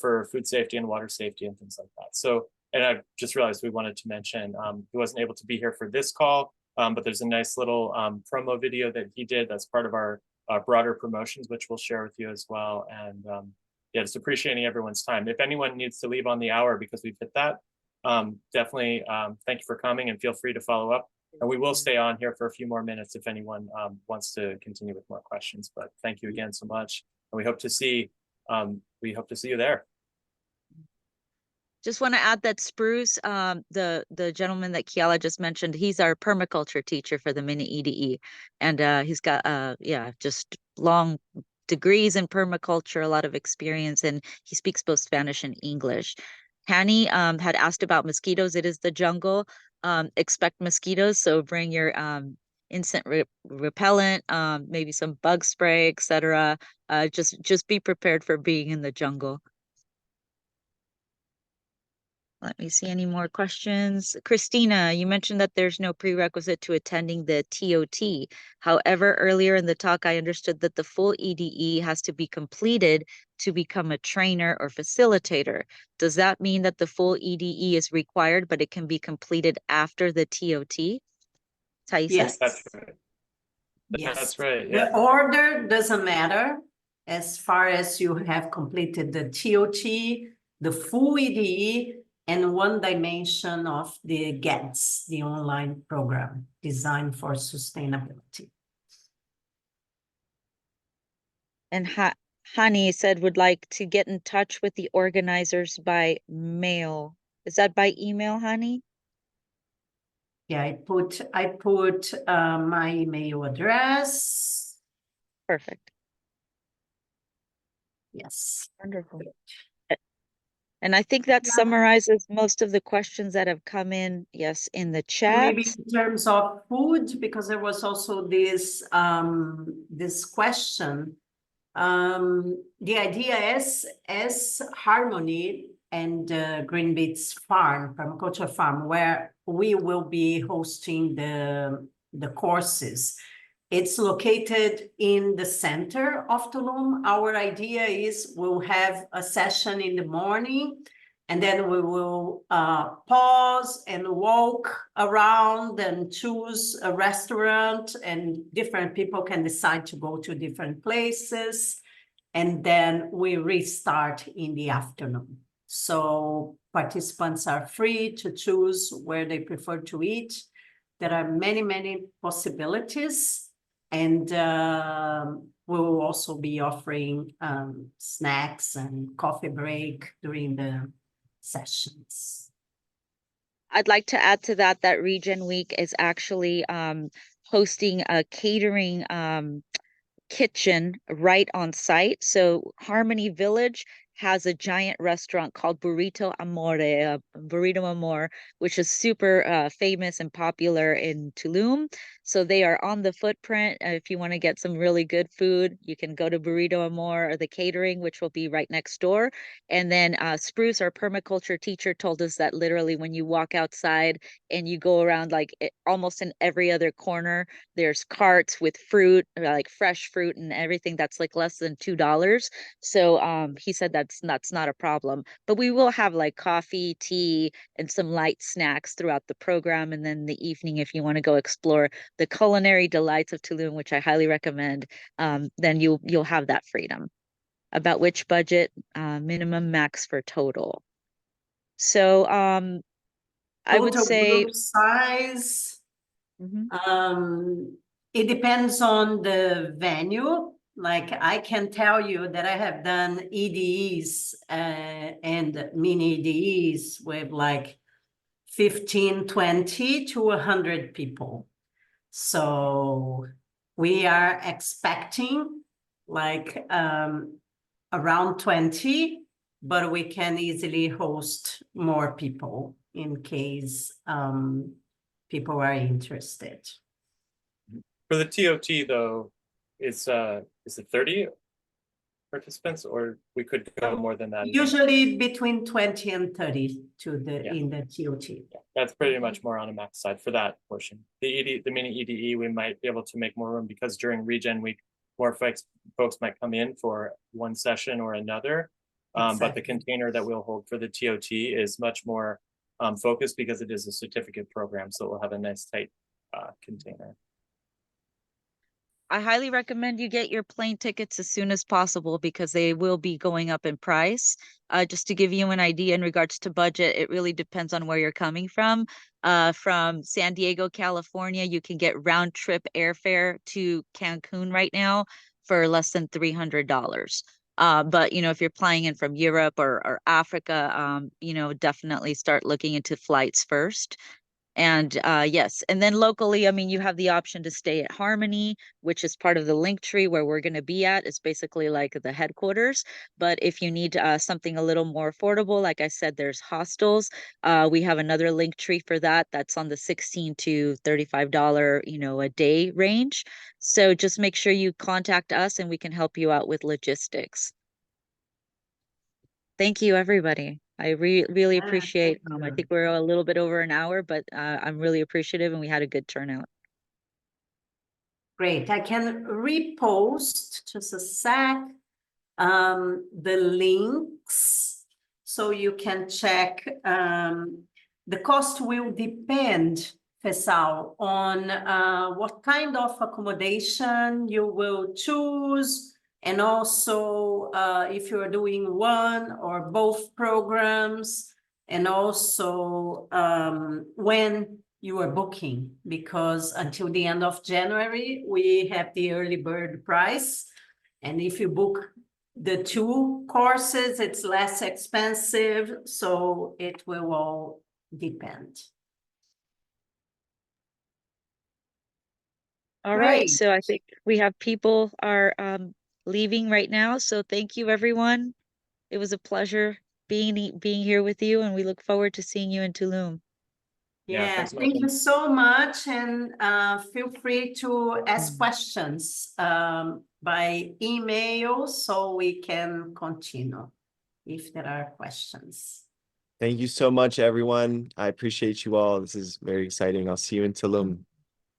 for food safety and water safety and things like that. So, and I just realized we wanted to mention he wasn't able to be here for this call, but there's a nice little promo video that he did that's part of our broader promotions, which we'll share with you as well. And yeah, just appreciating everyone's time. If anyone needs to leave on the hour because we've hit that, definitely thank you for coming and feel free to follow up. And we will stay on here for a few more minutes if anyone wants to continue with more questions. But thank you again so much. we hope to see you there. Just want to add that Spruce, the gentleman that Kiala just mentioned, he's our permaculture teacher for the mini-EDE, and he's got just long degrees in permaculture, a lot of experience, and he speaks both Spanish and English. Hanny had asked about mosquitoes. It is the jungle. Expect mosquitoes, so bring your insect repellent, maybe some bug spray, etc. Just be prepared for being in the jungle. Let me see any more questions. Christina, you mentioned that there's no prerequisite to attending the TOT. However, earlier in the talk, I understood that the full EDE has to be completed to become a trainer or facilitator. Does that mean that the full EDE is required, but it can be completed after the TOT? Thaisa? Yes. That's right. Yes. That's right. The Yeah. order doesn't matter as far as you have completed the TOT, the full EDE, and one dimension of the GETS, the online program designed for sustainability. And Hani said would like to get in touch with the organizers by mail. Is that by email, Hani? Yeah, I put my email address. Perfect. Yes. Wonderful. And I think that summarizes most of the questions that have come in, yes, in the chat. Maybe in terms of food, because there was also this this question. The idea is as Harmony and Green Beats Farm, permaculture farm, where we will be hosting the courses. It's located in the center of Tulum. Our idea is we'll have a session in the morning, and then we will pause and walk around and choose a restaurant, and different people can decide to go to different places. And then we restart in the afternoon. So participants are free to choose where they prefer to eat. There are many, many possibilities. And we will also be offering snacks and coffee break during the sessions. I'd like to add to that ReGEN Week is actually hosting a catering kitchen right on site. So Harmony Village has a giant restaurant called Burrito Amor, which is super famous and popular in Tulum. So they are on the footprint. If you want to get some really good food, you can go to Burrito Amor or the catering, which will be right next door. And then Spruce, our permaculture teacher, told us that literally when you walk outside and you go around almost in every other corner, there's carts with fruit, like fresh fruit and everything that's like less than $2. So he said that's not a problem. But we will have like coffee, tea, and some light snacks throughout the program. And then the evening, if you want to go explore the culinary delights of Tulum, which I highly recommend, then you'll have that freedom. About which budget, minimum, max for total. So I would say group size. It depends on the venue. Like I can tell you that I have done EDEs and mini-EDEs with like 15, 20 to 100 people. So we are expecting like around 20, but we can easily host more people in case people are interested. For the TOT though, is it 30 participants, or we could go more than that? Usually between 20 and 30 to the in the TOT. Yeah, that's pretty much more on a max side for that portion. The mini-EDE, we might be able to make more room because during ReGEN Week, more folks might come in for one session or another. But the container that we'll hold for the TOT is much more focused because it is a certificate program, so we'll have a nice tight container. I highly recommend you get your plane tickets as soon as possible because they will be going up in price. Just to give you an idea in regards to budget, it really depends on where you're coming from. From San Diego, California, you can get round trip airfare to Cancun right now for less than $300. But you know, if you're flying in from Europe or Africa, you know, definitely start looking into flights first. And yes, and then locally, I mean, you have the option to stay at Harmony, which is part of the link tree where we're going to be at. It's basically like the headquarters. But if you need something a little more affordable, like I said, there's hostels. We have another link tree for that. That's on the $16 to $35, you know, a day range. So just make sure you contact us and we can help you out with logistics. Thank you, everybody. I really Yeah, appreciate, thank I you. think we're a little bit over an hour, but I'm really appreciative and we had a good turnout. Great. I can repost just a sec the links so you can check. The cost will depend, Fesal, on what kind of accommodation you will choose, and also if you're doing one or both programs, and also when you are booking, because until the end of January, we have the early bird price. And if you book the two courses, it's less expensive, so it will all depend. All right, Great. so I think we have people are leaving right now. So thank you, everyone. It was a pleasure being here with you, and we look forward to seeing you in Tulum. Yeah, thanks so much. thank you so much, and feel free to ask Mm. questions by email so we can continue if there are questions. Thank you so much, everyone. I appreciate you all. This is very exciting. I'll see you in Tulum.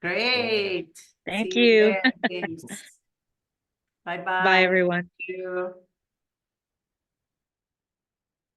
Great. Thank See you. there, James. Bye-bye. Bye, everyone. Thank you.